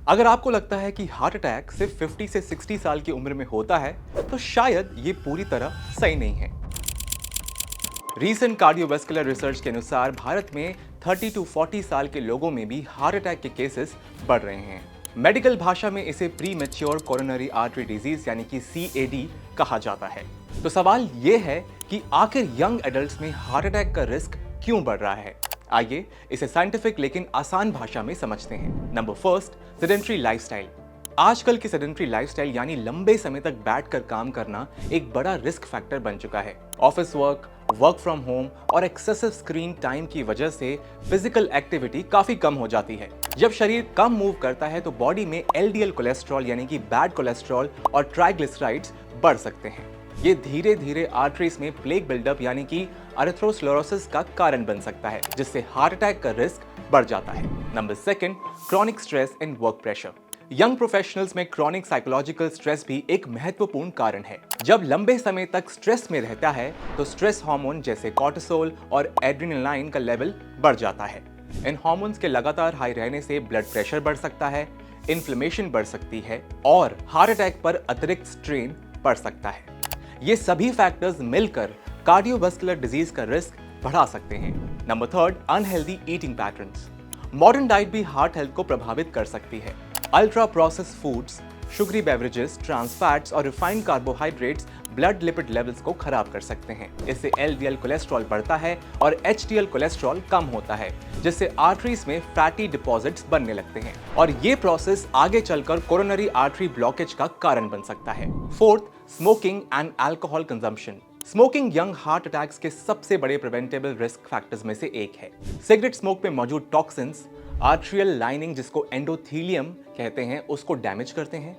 अगर आपको लगता है कि हार्ट अटैक सिर्फ 50 से 60 साल की उम्र में होता है, तो शायद ये पूरी तरह सही नहीं है। रीसेंट कार्डियोवास्कुलर रिसर्च के अनुसार भारत में 30 टू 40 साल के लोगों में भी हार्ट अटैक के केसेस बढ़ रहे हैं। मेडिकल भाषा में इसे pre mature coronary artery disease यानी कि CAD कहा जाता है। तो सवाल ये है कि आखिर यंग एडल्ट्स में हार्ट अटैक का रिस्क क्यों बढ़ रहा है। आइए इसे साइंटिफिक लेकिन आसान भाषा में समझते हैं। Number first, sedentary lifestyle. आजकल की सेडेंट्री लाइफस्टाइल यानी लंबे समय तक बैठकर काम करना एक बड़ा रिस्क फैक्टर बन चुका है। Office work, work from home और एक्सेसिव स्क्रीन टाइम की वजह से फिजिकल एक्टिविटी काफी कम हो जाती है। जब शरीर कम मूव करता है तो बॉडी में LDL कोलेस्ट्रॉल यानी कि बैड कोलेस्ट्रॉल और ट्राइग्लिसराइड्स बढ़ सकते हैं। ये धीरे धीरे आर्टरीज में प्लेक बिल्डअप यानी कि अरेथ्रोस्क्लेरोसिस का कारण बन सकता है, जिससे हार्ट अटैक का रिस्क बढ़ जाता है। Number second, chronic stress and work pressure. Young professionals में क्रॉनिक साइकोलॉजिकल स्ट्रेस भी एक महत्वपूर्ण कारण है। जब लंबे समय तक स्ट्रेस में रहता है तो स्ट्रेस हार्मोन जैसे कॉर्टिसोल और एड्रेनालाइन का लेवल बढ़ जाता है। इन हार्मोन्स के लगातार हाई रहने से ब्लड प्रेशर बढ़ सकता है, इन्फ्लेमेशन बढ़ सकती है और हार्ट अटैक पर अतिरिक्त स्ट्रेन पड़ सकता है। ये सभी फैक्टर्स मिलकर कार्डियोवास्कुलर डिजीज का रिस्क बढ़ा सकते हैं। Number third, unhealthy eating patterns. Modern diet भी हार्ट हेल्थ को प्रभावित कर सकती है। Ultra processed foods, sugary beverages, trans fats और refined carbohydrates blood lipid levels को खराब कर सकते हैं। इससे LDL कोलेस्ट्रॉल बढ़ता है और HDL कोलेस्ट्रॉल कम होता है, जिससे आर्टरीज में फैटी डिपॉजिट्स बनने लगते हैं और ये प्रोसेस आगे चलकर कोरोनरी आर्टरी ब्लॉकेज का कारण बन सकता है। Fourth, smoking and alcohol consumption. Smoking young heart attacks के सबसे बड़े प्रिवेंटेबल रिस्क फैक्टर्स में से एक है। सिगरेट स्मोक में मौजूद टॉक्सिन्स आर्ट्रियल लाइनिंग जिसको एंडोथीलियम कहते हैं उसको डैमेज करते हैं,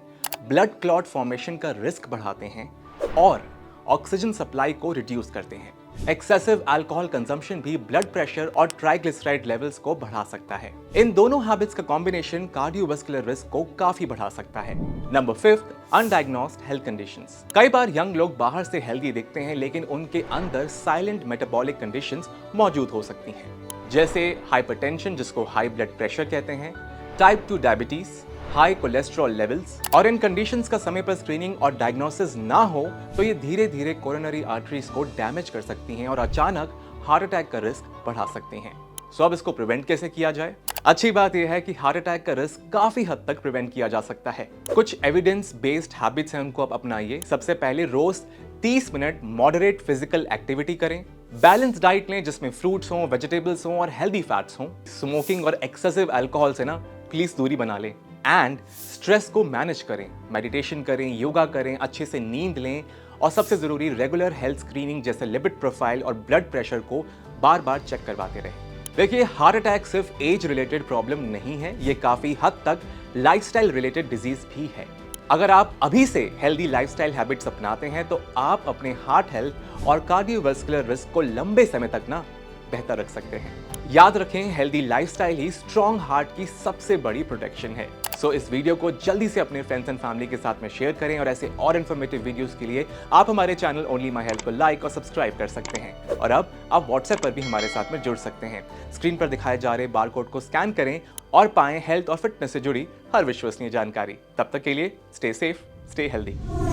ब्लड क्लॉट फॉर्मेशन का रिस्क बढ़ाते हैं और ऑक्सीजन सप्लाई को रिड्यूस करते हैं। एक्सेसिव अल्कोहल कंजम्पशन भी ब्लड प्रेशर और ट्राइग्लिसराइड लेवल्स को बढ़ा सकता है। इन दोनों हैबिट्स का कॉम्बिनेशन कार्डियोवास्कुलर रिस्क को काफी बढ़ा सकता है। Number fifth, undiagnosed health conditions. कई बार यंग लोग बाहर से हेल्दी दिखते हैं लेकिन उनके अंदर साइलेंट मेटाबॉलिक कंडीशंस मौजूद हो सकती हैं, जैसे हाइपरटेंशन जिसको हाई ब्लड प्रेशर कहते हैं, type 2 diabetes, high cholesterol levels. और इन कंडीशंस का समय पर स्क्रीनिंग और डायग्नोसिस ना हो तो ये धीरे धीरे कोरोनरी आर्टरीज को डैमेज कर सकती हैं और अचानक हार्ट अटैक का रिस्क बढ़ा सकती हैं। सो अब इसको प्रिवेंट कैसे किया जाए? अच्छी बात यह है कि हार्ट अटैक का रिस्क काफी हद तक प्रिवेंट किया जा सकता है। कुछ एविडेंस बेस्ड हैबिट्स हैं, उनको आप अपनाइए। सबसे पहले रोज 30 मिनट मॉडरेट फिजिकल एक्टिविटी करें। बैलेंस डाइट लें जिसमें फ्रूट्स हों, वेजिटेबल्स हों और हेल्दी फैट्स हों। स्मोकिंग और एक्सेसिव अल्कोहल से ना प्लीज दूरी बना लें। एंड स्ट्रेस को मैनेज करें, मेडिटेशन करें, योगा करें, अच्छे से नींद लें और सबसे जरूरी रेगुलर हेल्थ स्क्रीनिंग जैसे लिपिड प्रोफाइल और ब्लड प्रेशर को बार बार चेक करवाते रहें। देखिए, हार्ट अटैक सिर्फ एज रिलेटेड प्रॉब्लम नहीं है, ये काफी हद तक लाइफस्टाइल रिलेटेड डिजीज भी है। अगर आप अभी से हेल्दी लाइफस्टाइल हैबिट्स अपनाते हैं तो आप अपने हार्ट हेल्थ और कार्डियोवास्कुलर रिस्क को लंबे समय तक ना बेहतर रख सकते हैं। याद रखें, हेल्दी लाइफस्टाइल ही स्ट्रॉन्ग हार्ट की सबसे बड़ी प्रोटेक्शन है। सो इस वीडियो को जल्दी से अपने फ्रेंड्स एंड फैमिली के साथ में शेयर करें और ऐसे और इन्फॉर्मेटिव वीडियोस के लिए आप हमारे चैनल ओनली माय हेल्थ को लाइक और सब्सक्राइब कर सकते हैं। और अब आप व्हाट्सएप पर भी हमारे साथ में जुड़ सकते हैं। स्क्रीन पर दिखाए जा रहे बारकोड को स्कैन करें और पाएं हेल्थ और फिटनेस से जुड़ी हर विश्वसनीय जानकारी। तब तक के लिए स्टे सेफ, स्टे हेल्दी।